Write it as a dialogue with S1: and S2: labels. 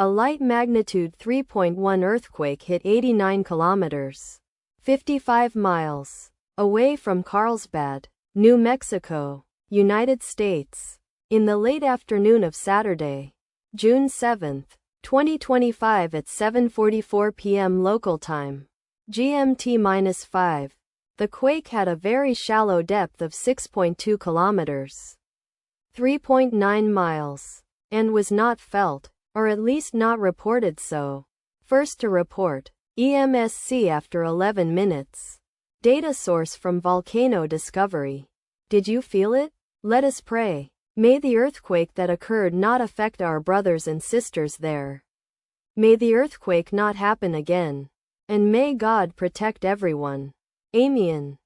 S1: A light magnitude 3.1 earthquake hit 89 kilometers, 55 miles, away from Carlsbad, New Mexico, United States, in the late afternoon of Saturday, June 7, 2025 at 7:44 p.m. local time, GMT-5. The quake had a very shallow depth of 6.2 kilometers, 3.9 miles, and was not felt, or at least not reported so. First to report, EMSC after 11 minutes. Data source from Volcano Discovery. Did you feel it? Let us pray. May the earthquake that occurred not affect our brothers and sisters there. May the earthquake not happen again. And may God protect everyone. Amen.